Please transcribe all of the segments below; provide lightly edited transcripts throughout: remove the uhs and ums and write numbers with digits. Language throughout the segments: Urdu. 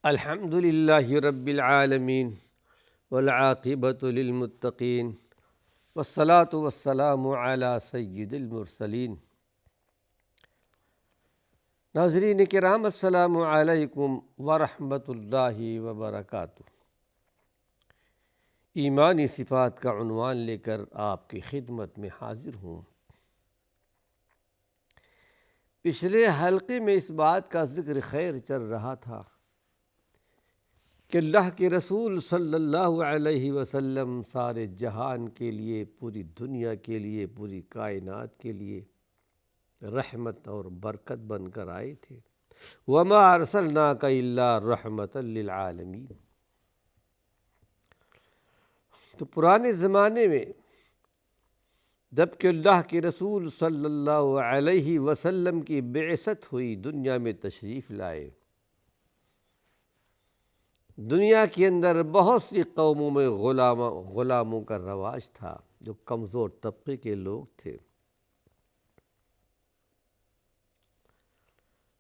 الحمد للہ رب العالمین والعاقبۃ للمتقین والصلاة والسلام علی سید المرسلین۔ ناظرین کرام، السلام علیکم ورحمۃ اللہ وبرکاتہ۔ ایمانی صفات کا عنوان لے کر آپ کی خدمت میں حاضر ہوں۔ پچھلے حلقے میں اس بات کا ذکر خیر چل رہا تھا کہ اللہ کے رسول صلی اللہ علیہ وسلم سارے جہان کے لیے، پوری دنیا کے لیے، پوری کائنات کے لیے رحمت اور برکت بن کر آئے تھے۔ وَمَا أَرْسَلْنَاكَ إِلَّا رَحْمَةً لِّلْعَالَمِينَ۔ تو پرانے زمانے میں جب کہ اللہ کے رسول صلی اللہ علیہ وسلم کی بعثت ہوئی، دنیا میں تشریف لائے، دنیا کے اندر بہت سی قوموں میں غلاموں کا رواج تھا، جو کمزور طبقے کے لوگ تھے۔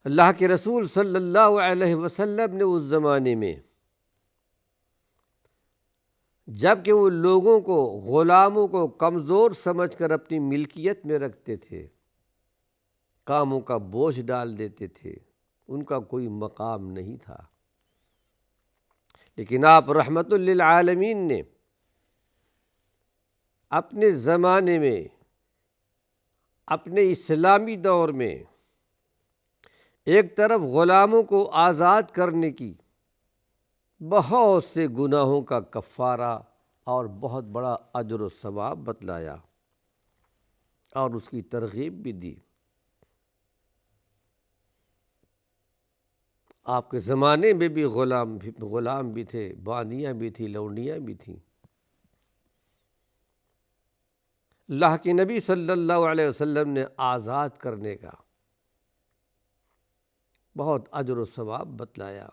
اللہ کے رسول صلی اللہ علیہ وسلم نے اس زمانے میں جب کہ وہ لوگوں کو، غلاموں کو کمزور سمجھ کر اپنی ملکیت میں رکھتے تھے، کاموں کا بوجھ ڈال دیتے تھے، ان کا کوئی مقام نہیں تھا، لیکن آپ رحمت للعالمین نے اپنے زمانے میں، اپنے اسلامی دور میں ایک طرف غلاموں کو آزاد کرنے کی، بہت سے گناہوں کا کفارہ اور بہت بڑا اجر و ثواب بتلایا اور اس کی ترغیب بھی دی۔ آپ کے زمانے میں بھی غلام بھی تھے، باندیاں بھی تھیں، لونڈیاں بھی تھیں۔ اللہ کے نبی صلی اللہ علیہ وسلم نے آزاد کرنے کا بہت اجر و ثواب بتلایا،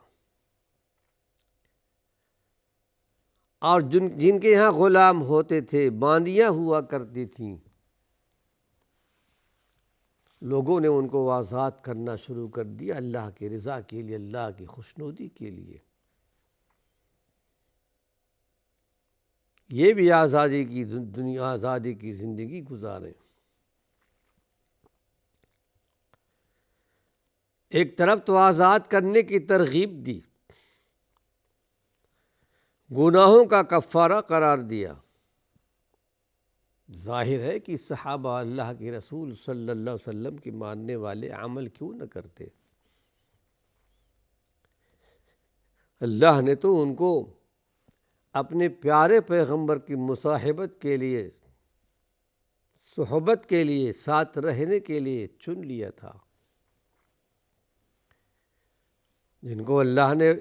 اور جن کے یہاں غلام ہوتے تھے، باندیاں ہوا کرتی تھیں، لوگوں نے ان کو آزاد کرنا شروع کر دیا، اللہ کی رضا کے لیے، اللہ کی خوشنودی کے لیے۔ یہ بھی آزادی کی دنیا، آزادی کی زندگی گزاریں۔ ایک طرف تو آزاد کرنے کی ترغیب دی، گناہوں کا کفارہ قرار دیا۔ ظاہر ہے کہ صحابہ اللہ کے رسول صلی اللہ علیہ وسلم کے ماننے والے عمل کیوں نہ کرتے؟ اللہ نے تو ان کو اپنے پیارے پیغمبر کی مصاحبت کے لیے، صحبت کے لیے، ساتھ رہنے کے لیے چن لیا تھا، جن کو اللہ نے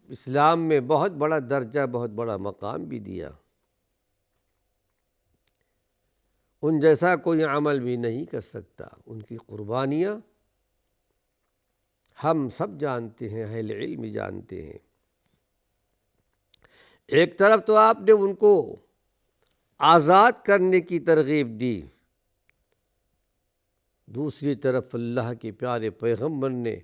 اسلام میں بہت بڑا درجہ، بہت بڑا مقام بھی دیا۔ ان جیسا کوئی عمل بھی نہیں کر سکتا۔ ان کی قربانیاں ہم سب جانتے ہیں، اہل علم جانتے ہیں۔ ایک طرف تو آپ نے ان کو آزاد کرنے کی ترغیب دی، دوسری طرف اللہ کے پیارے پیغمبر نے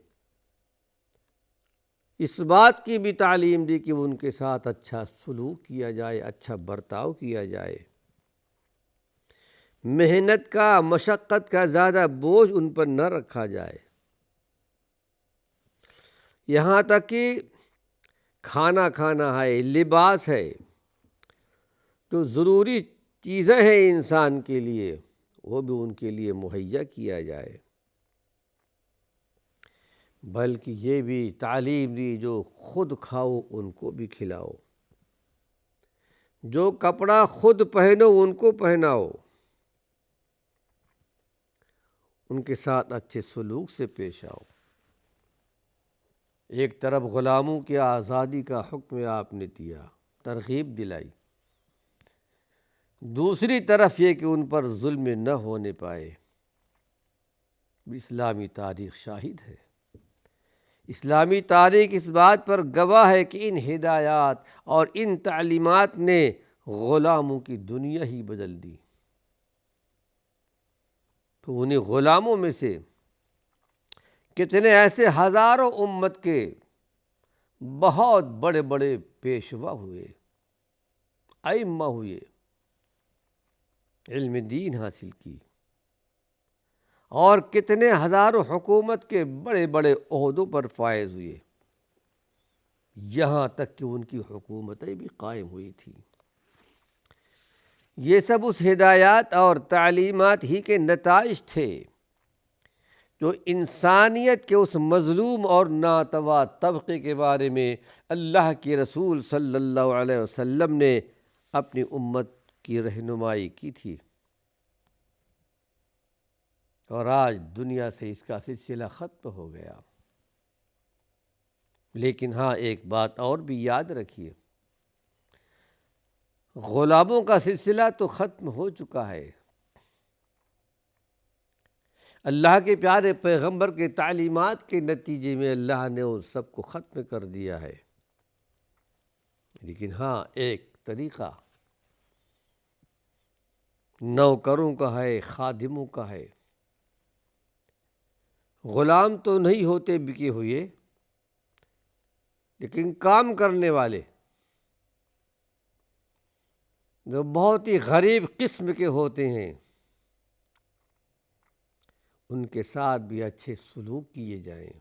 اس بات کی بھی تعلیم دی کہ ان کے ساتھ اچھا سلوک کیا جائے، اچھا برتاؤ کیا جائے، محنت کا، مشقت کا زیادہ بوجھ ان پر نہ رکھا جائے، یہاں تک کہ کھانا کھانا ہے، لباس ہے، جو ضروری چیزیں ہیں انسان کے لیے، وہ بھی ان کے لیے مہیا کیا جائے۔ بلکہ یہ بھی تعلیم دی، جو خود کھاؤ ان کو بھی کھلاؤ، جو کپڑا خود پہنو ان کو پہناؤ، ان کے ساتھ اچھے سلوک سے پیش آؤ۔ ایک طرف غلاموں کی آزادی کا حکم آپ نے دیا، ترغیب دلائی، دوسری طرف یہ کہ ان پر ظلم نہ ہونے پائے۔ اسلامی تاریخ شاہد ہے، اسلامی تاریخ اس بات پر گواہ ہے کہ ان ہدایات اور ان تعلیمات نے غلاموں کی دنیا ہی بدل دی۔ تو انہیں غلاموں میں سے کتنے ایسے ہزاروں امت کے بہت بڑے بڑے پیشوا ہوئے، ائمہ ہوئے، علم دین حاصل کی، اور کتنے ہزاروں حکومت کے بڑے بڑے عہدوں پر فائز ہوئے، یہاں تک کہ ان کی حکومتیں بھی قائم ہوئی تھیں۔ یہ سب اس ہدایات اور تعلیمات ہی کے نتائج تھے جو انسانیت کے اس مظلوم اور ناتواں طبقے کے بارے میں اللہ کے رسول صلی اللہ علیہ وسلم نے اپنی امت کی رہنمائی کی تھی، اور آج دنیا سے اس کا سلسلہ ختم ہو گیا۔ لیکن ہاں، ایک بات اور بھی یاد رکھیے، غلاموں کا سلسلہ تو ختم ہو چکا ہے۔ اللہ کے پیارے پیغمبر کے تعلیمات کے نتیجے میں اللہ نے اس سب کو ختم کر دیا ہے۔ لیکن ہاں، ایک طریقہ نوکروں کا ہے، خادموں کا ہے۔ غلام تو نہیں ہوتے بکے ہوئے، لیکن کام کرنے والے جو بہت ہی غریب قسم کے ہوتے ہیں، ان کے ساتھ بھی اچھے سلوک کیے جائیں۔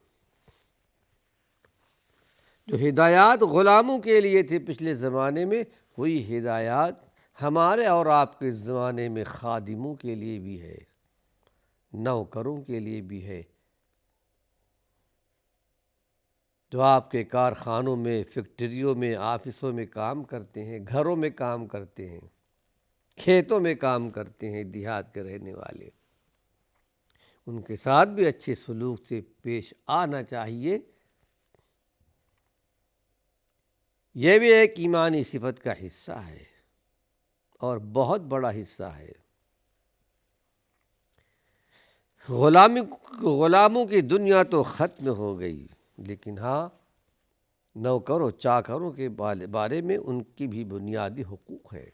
جو ہدایات غلاموں کے لیے تھے پچھلے زمانے میں، وہی ہدایات ہمارے اور آپ کے زمانے میں خادموں کے لیے بھی ہے، نوکروں کے لیے بھی ہے، جو آپ کے کارخانوں میں، فیکٹریوں میں، آفسوں میں کام کرتے ہیں، گھروں میں کام کرتے ہیں، کھیتوں میں کام کرتے ہیں، دیہات کے رہنے والے، ان کے ساتھ بھی اچھے سلوک سے پیش آنا چاہیے۔ یہ بھی ایک ایمانی صفت کا حصہ ہے، اور بہت بڑا حصہ ہے۔ غلاموں کی دنیا تو ختم ہو گئی، لیکن ہاں، نوکروں چاکروں کے بارے میں ان کی بھی بنیادی حقوق ہے،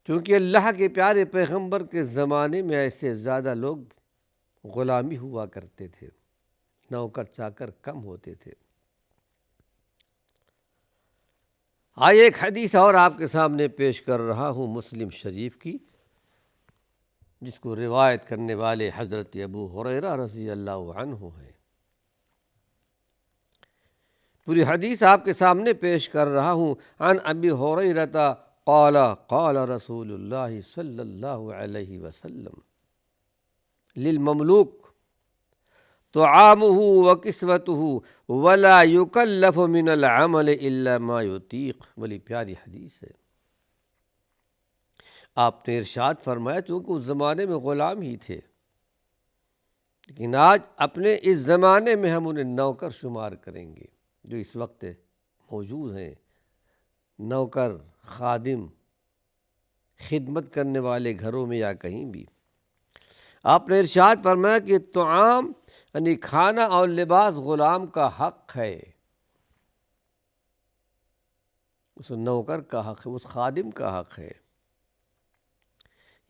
کیونکہ اللہ کے پیارے پیغمبر کے زمانے میں ایسے زیادہ لوگ غلامی ہوا کرتے تھے، نوکر چاکر کم ہوتے تھے۔ آئیے ایک حدیث اور آپ کے سامنے پیش کر رہا ہوں، مسلم شریف کی، جس کو روایت کرنے والے حضرت ابو ہریرہ رضی اللہ عنہ ہیں۔ پوری حدیث آپ کے سامنے پیش کر رہا ہوں۔ عن ابی ہریرہ قال قال رسول اللہ صلی اللہ علیہ وسلم للمملوک طعامه وکسوته ولا یکلف من العمل الا ما یطیق۔ بڑی پیاری حدیث ہے۔ آپ نے ارشاد فرمایا، چونکہ اس زمانے میں غلام ہی تھے، لیکن آج اپنے اس زمانے میں ہم انہیں نوکر شمار کریں گے، جو اس وقت موجود ہیں، نوکر، خادم، خدمت کرنے والے گھروں میں یا کہیں بھی۔ آپ نے ارشاد فرمایا کہ طعام یعنی کھانا اور لباس غلام کا حق ہے، اس نوکر کا حق ہے، اس خادم کا حق ہے۔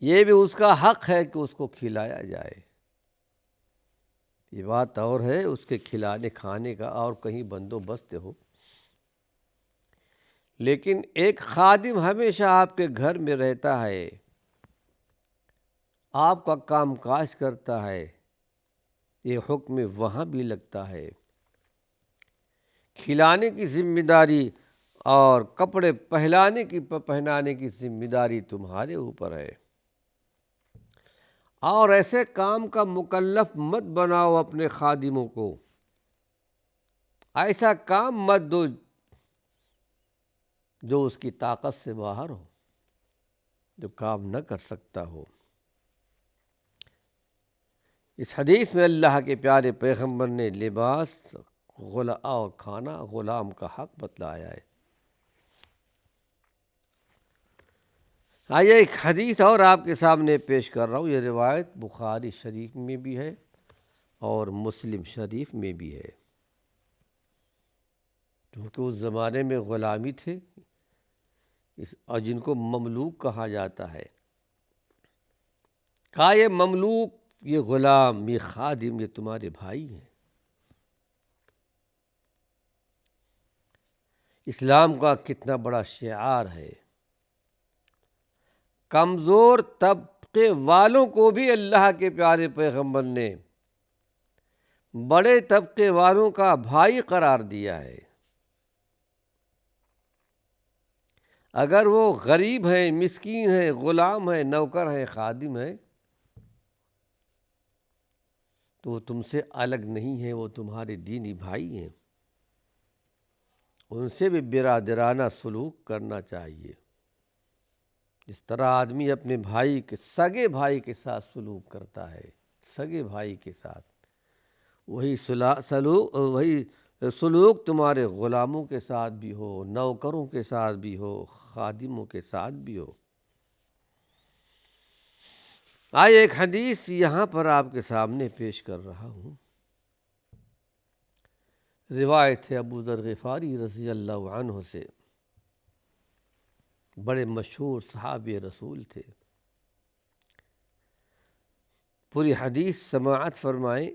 یہ بھی اس کا حق ہے کہ اس کو کھلایا جائے۔ یہ بات اور ہے اس کے کھلانے کھانے کا اور کہیں بندوبست ہو، لیکن ایک خادم ہمیشہ آپ کے گھر میں رہتا ہے، آپ کا کام کاج کرتا ہے، یہ حکم وہاں بھی لگتا ہے۔ کھلانے کی ذمہ داری اور کپڑے پہنانے کی ذمہ داری تمہارے اوپر ہے، اور ایسے کام کا مکلف مت بناؤ اپنے خادموں کو، ایسا کام مت دو جو اس کی طاقت سے باہر ہو، جو کام نہ کر سکتا ہو۔ اس حدیث میں اللہ کے پیارے پیغمبر نے لباس اور کھانا غلام کا حق بتلایا ہے۔ آئیے ایک حدیث اور آپ کے سامنے پیش کر رہا ہوں۔ یہ روایت بخاری شریف میں بھی ہے اور مسلم شریف میں بھی ہے، کیونکہ اس زمانے میں غلامی تھے اور جن کو مملوک کہا جاتا ہے۔ کہا یہ مملوک، یہ غلام، یہ خادم، یہ تمہارے بھائی ہیں، اسلام کا کتنا بڑا شعار ہے۔ کمزور طبقے والوں کو بھی اللہ کے پیارے پیغمبر نے بڑے طبقے والوں کا بھائی قرار دیا ہے۔ اگر وہ غریب ہیں، مسکین ہیں، غلام ہیں، نوکر ہیں، خادم ہیں، تو وہ تم سے الگ نہیں ہیں، وہ تمہارے دینی بھائی ہیں، ان سے بھی برادرانہ سلوک کرنا چاہیے۔ جس طرح آدمی اپنے بھائی کے سگے بھائی کے ساتھ سلوک کرتا ہے، سگے بھائی کے ساتھ، وہی سلوک تمہارے غلاموں کے ساتھ بھی ہو، نوکروں کے ساتھ بھی ہو، خادموں کے ساتھ بھی ہو۔ آئے ایک حدیث یہاں پر آپ کے سامنے پیش کر رہا ہوں۔ روایت ہے ابو ذر غفاری رضی اللہ عنہ سے، بڑے مشہور صحابی رسول تھے۔ پوری حدیث سماعت فرمائیں۔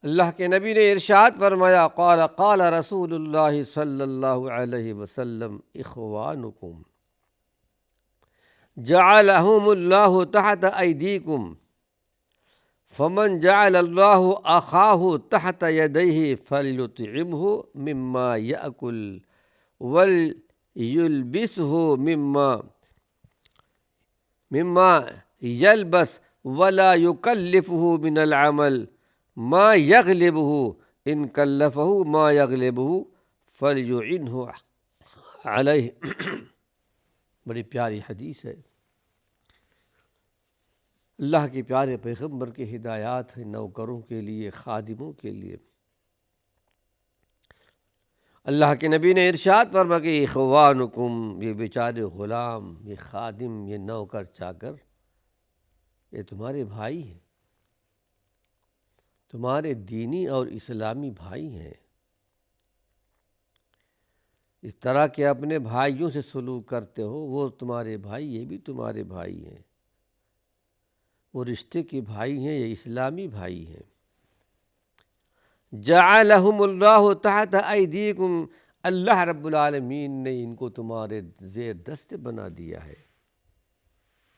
اللہ کے نبی نے ارشاد فرمایا، قال قال رسول اللہ صلی اللہ علیہ وسلم اخوانکم جعلہم اللہ تحت ایدیکم فمن جعل اللہ اخاہ تحت یدیہ فلیطعمہ مما یأکل ولیلبسہ مما یلبس ولا یکلفہ من العمل ما یغلبہ ان کلفہ ما یغلبہ فلیعنہ علیہ۔ بڑی پیاری حدیث ہے، اللہ کے پیارے پیغمبر کی ہدایات ہیں نوکروں کے لیے، خادموں کے لیے۔ اللہ کے نبی نے ارشاد فرمایا کہ اخوانکم، یہ بیچارے غلام، یہ خادم، یہ نوکر چاکر، یہ تمہارے بھائی ہیں، تمہارے دینی اور اسلامی بھائی ہیں۔ اس طرح کے اپنے بھائیوں سے سلوک کرتے ہو، وہ تمہارے بھائی، یہ بھی تمہارے بھائی ہیں، وہ رشتے کے بھائی ہیں، یہ اسلامی بھائی ہیں۔ جعلہم اللہ تحت ایدیکم، اللہ رب العالمین نے ان کو تمہارے زیر دست بنا دیا ہے،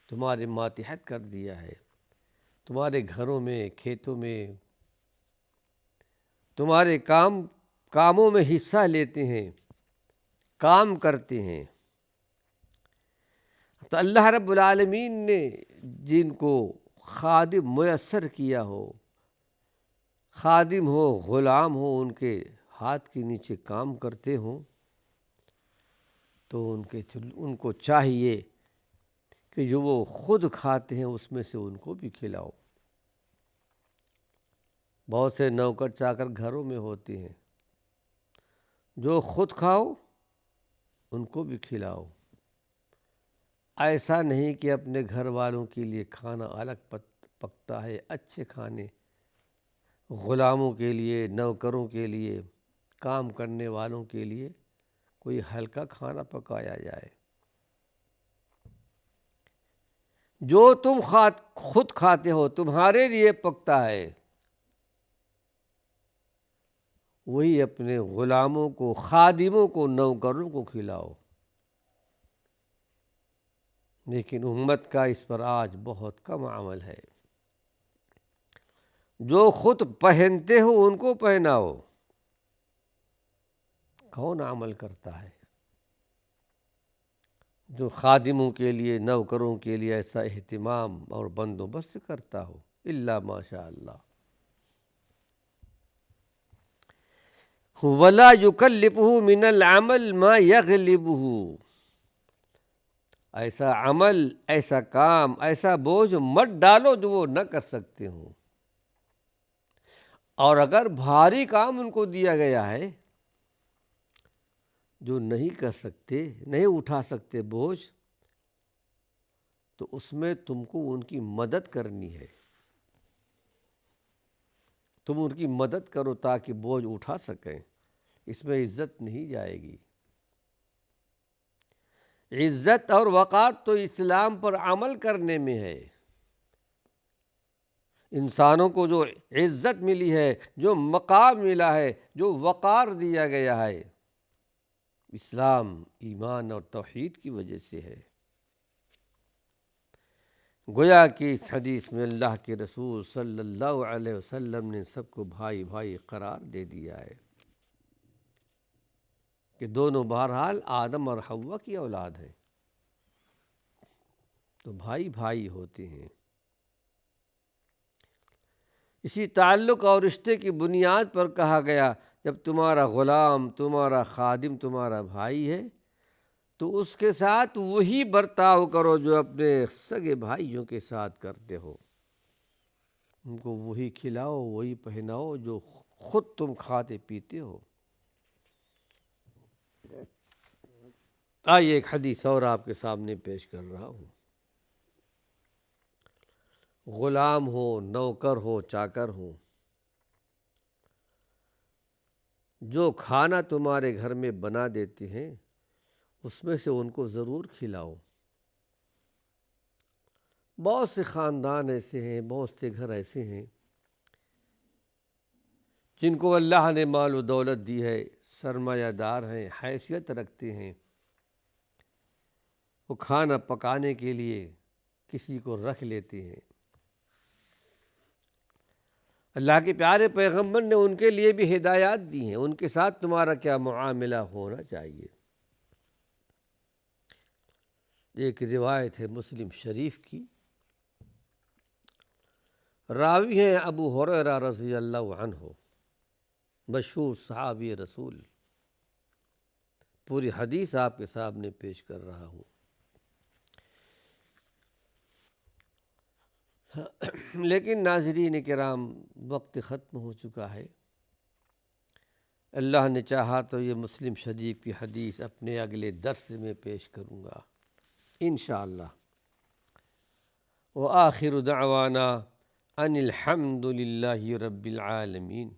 تمہارے ماتحت کر دیا ہے، تمہارے گھروں میں، کھیتوں میں، تمہارے کاموں میں حصہ لیتے ہیں، کام کرتے ہیں۔ تو اللہ رب العالمین نے جن کو خادم میسر کیا ہو، خادم ہو، غلام ہو، ان کے ہاتھ کے نیچے کام کرتے ہوں، تو ان کو چاہیے کہ جو وہ خود کھاتے ہیں اس میں سے ان کو بھی کھلاؤ۔ بہت سے نوکر چاکر گھروں میں ہوتے ہیں، جو خود کھاؤ ان کو بھی کھلاؤ۔ ایسا نہیں کہ اپنے گھر والوں کے لیے کھانا الگ پکتا ہے، اچھے کھانے غلاموں کے لیے، نوکروں کے لیے، کام کرنے والوں کے لیے کوئی ہلکا کھانا پکایا جائے۔ جو تم خود کھاتے ہو، تمہارے لیے پکتا ہے، وہی اپنے غلاموں کو، خادموں کو، نوکروں کو کھلاؤ۔ لیکن امت کا اس پر آج بہت کم عمل ہے۔ جو خود پہنتے ہو ان کو پہناؤ، کون عمل کرتا ہے؟ جو خادموں کے لیے، نوکروں کے لیے ایسا اہتمام اور بندوبست کرتا ہو، الا ماشاء اللہ۔ ولا یکلفہ من العمل ما یغلبہ، ایسا عمل، ایسا کام، ایسا بوجھ مت ڈالو جو وہ نہ کر سکتے ہوں۔ اور اگر بھاری کام ان کو دیا گیا ہے جو نہیں کر سکتے، نہیں اٹھا سکتے بوجھ، تو اس میں تم کو ان کی مدد کرنی ہے، تم ان کی مدد کرو تاکہ بوجھ اٹھا سکیں۔ اس میں عزت نہیں جائے گی۔ عزت اور وقار تو اسلام پر عمل کرنے میں ہے۔ انسانوں کو جو عزت ملی ہے، جو مقام ملا ہے، جو وقار دیا گیا ہے، اسلام، ایمان اور توحید کی وجہ سے ہے۔ گویا کہ اس حدیث میں اللہ کے رسول صلی اللہ علیہ وسلم نے سب کو بھائی بھائی قرار دے دیا ہے کہ دونوں بہرحال آدم اور حوا کی اولاد ہیں، تو بھائی بھائی ہوتے ہیں۔ اسی تعلق اور رشتے کی بنیاد پر کہا گیا جب تمہارا غلام، تمہارا خادم تمہارا بھائی ہے تو اس کے ساتھ وہی برتاؤ کرو جو اپنے سگے بھائیوں کے ساتھ کرتے ہو، ان کو وہی کھلاؤ، وہی پہناؤ جو خود تم کھاتے پیتے ہو۔ آئیے ایک حدیث اور آپ کے سامنے پیش کر رہا ہوں۔ غلام ہو، نوکر ہو، چاکر ہو، جو کھانا تمہارے گھر میں بنا دیتے ہیں اس میں سے ان کو ضرور کھلاؤ۔ بہت سے خاندان ایسے ہیں، بہت سے گھر ایسے ہیں جن کو اللہ نے مال و دولت دی ہے، سرمایہ دار ہیں، حیثیت رکھتے ہیں، وہ کھانا پکانے کے لیے کسی کو رکھ لیتے ہیں۔ اللہ کے پیارے پیغمبر نے ان کے لیے بھی ہدایات دی ہیں، ان کے ساتھ تمہارا کیا معاملہ ہونا چاہیے۔ ایک روایت ہے مسلم شریف کی، راوی ہیں ابو ہریرہ رضی اللہ عنہ، مشہور صحابی رسول۔ پوری حدیث آپ کے سامنے پیش کر رہا ہوں۔ لیکن ناظرین کرام، وقت ختم ہو چکا ہے۔ اللہ نے چاہا تو یہ مسلم شریف کی حدیث اپنے اگلے درس میں پیش کروں گا انشاءاللہ۔ وآخر دعوانا ان الحمد للہ رب العالمین۔